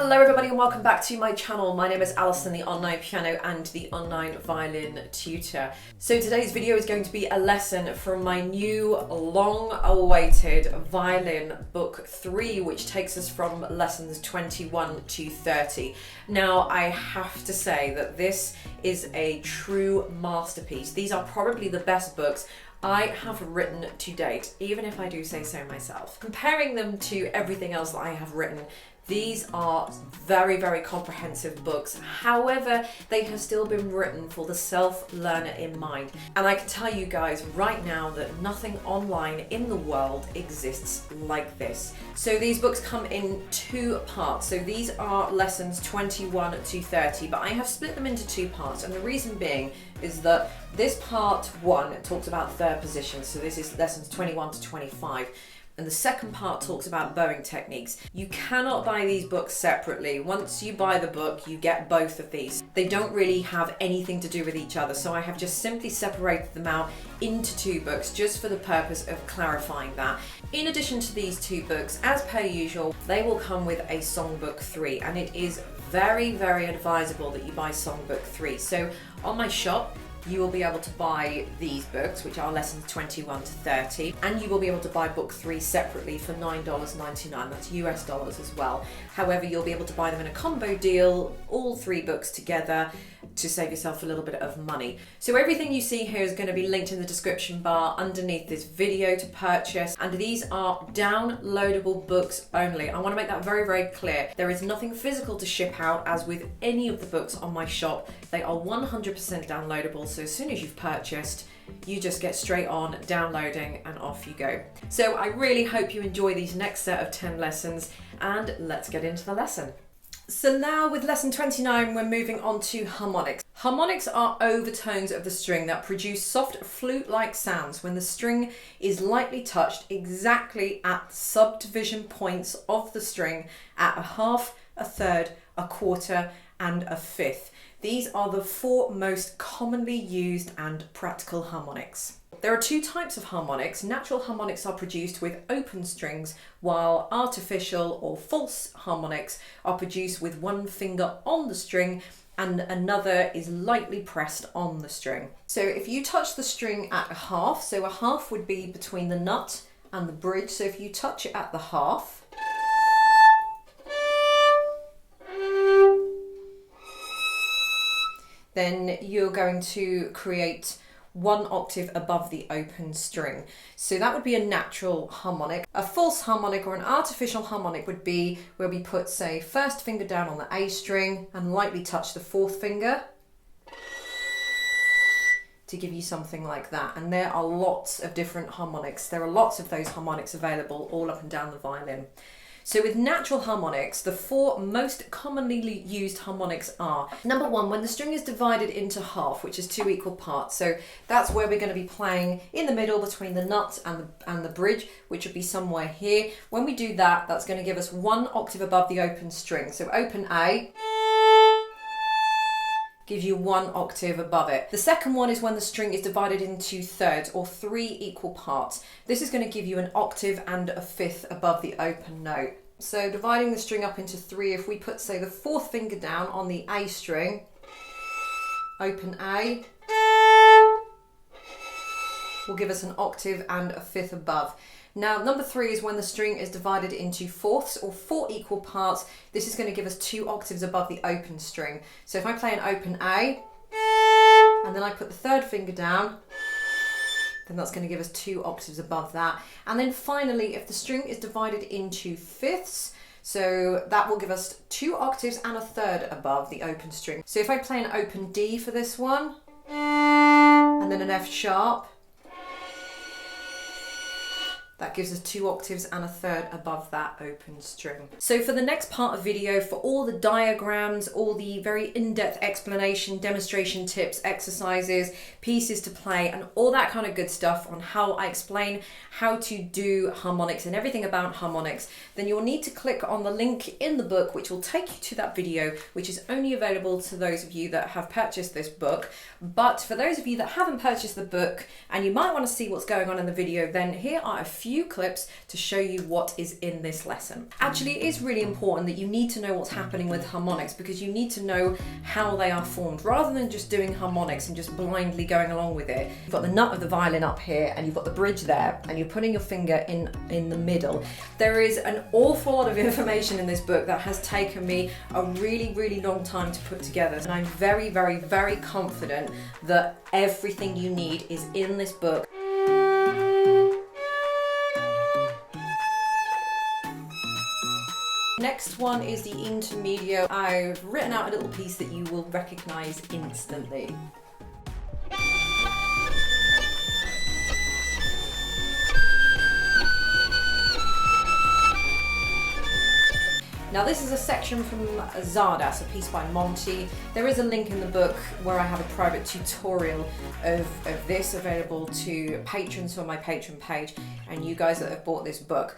Hello everybody and welcome back to my channel. My name is Alison, the online piano and the online violin tutor. So today's video is going to be a lesson from my new long-awaited violin book 3, which takes us from lessons 21 to 30. Now I have to say that this is a true masterpiece. These are probably the best books I have written to date, even if I do say so myself. Comparing them to everything else that I have written, these are very, very comprehensive books. However, they have still been written for the self-learner in mind. And I can tell you guys right now that nothing online in the world exists like this. So these books come in 2 parts. So these are lessons 21 to 30, but I have split them into 2 parts. And the reason being is that this part 1 talks about third position. So this is lessons 21 to 25. And the second part talks about bowing techniques. You cannot buy these books separately. Once you buy the book, you get both of these. They don't really have anything to do with each other, so I have just simply separated them out into 2 books just for the purpose of clarifying that. In addition to these 2 books, as per usual, they will come with a songbook 3, and it is very, very advisable that you buy songbook 3. So on my shop, you will be able to buy these books, which are lessons 21 to 30, and you will be able to buy book 3 separately for $9.99. That's US dollars as well. However, you'll be able to buy them in a combo deal, all 3 books together, to save yourself a little bit of money. So everything you see here is going to be linked in the description bar underneath this video to purchase, and these are downloadable books only. I want to make that very, very clear. There is nothing physical to ship out, as with any of the books on my shop. They are 100% downloadable, so as soon as you've purchased, you just get straight on downloading and off you go. So I really hope you enjoy these next set of 10 lessons, and let's get into the lesson. So now with lesson 29, we're moving on to harmonics. Harmonics are overtones of the string that produce soft flute-like sounds when the string is lightly touched exactly at subdivision points of the string at a half, a third, a quarter, and a fifth. These are the 4 most commonly used and practical harmonics. There are 2 types of harmonics. Natural harmonics are produced with open strings, while artificial or false harmonics are produced with 1 finger on the string and another is lightly pressed on the string. So if you touch the string at a half, so a half would be between the nut and the bridge. So if you touch it at the half, then you're going to create 1 octave above the open string. So that would be a natural harmonic. A false harmonic or an artificial harmonic would be where we put, say, first finger down on the A string and lightly touch the 4th finger to give you something like that. And there are lots of different harmonics. There are lots of those harmonics available all up and down the violin. So with natural harmonics, the 4 most commonly used harmonics are: number 1, when the string is divided into half, which is 2 equal parts. So that's where we're going to be playing in the middle between the nut and the bridge, which would be somewhere here. When we do that, that's going to give us 1 octave above the open string. So open A gives you 1 octave above it. The second one is when the string is divided into thirds or 3 equal parts. This is going to give you an octave and a fifth above the open note. So dividing the string up into 3, if we put, say, the 4th finger down on the A string, open A will give us an octave and a fifth above. Now, number 3 is when the string is divided into fourths or 4 equal parts. This is going to give us 2 octaves above the open string. So if I play an open A, and then I put the 3rd finger down, then that's going to give us 2 octaves above that. And then finally, if the string is divided into fifths, so that will give us 2 octaves and a third above the open string. So if I play an open D for this one, and then an F sharp, that gives us 2 octaves and a third above that open string. So for the next part of video, for all the diagrams, all the very in-depth explanation, demonstration tips, exercises, pieces to play, and all that kind of good stuff on how I explain how to do harmonics and everything about harmonics, then you'll need to click on the link in the book, which will take you to that video, which is only available to those of you that have purchased this book. But for those of you that haven't purchased the book and you might want to see what's going on in the video, then here are a few few clips to show you what is in this lesson. Actually, it is really important that you need to know what's happening with harmonics, because you need to know how they are formed, rather than just doing harmonics and just blindly going along with it. You've got the nut of the violin up here, and you've got the bridge there, and you're putting your finger in the middle. There is an awful lot of information in this book that has taken me a really long time to put together, and I'm very confident that everything you need is in this book. Next one is the intermedio. I've written out a little piece that you will recognize instantly. Now this is a section from Zardas, a piece by Monty. There is a link in the book where I have a private tutorial of this available to patrons on my Patreon page and you guys that have bought this book.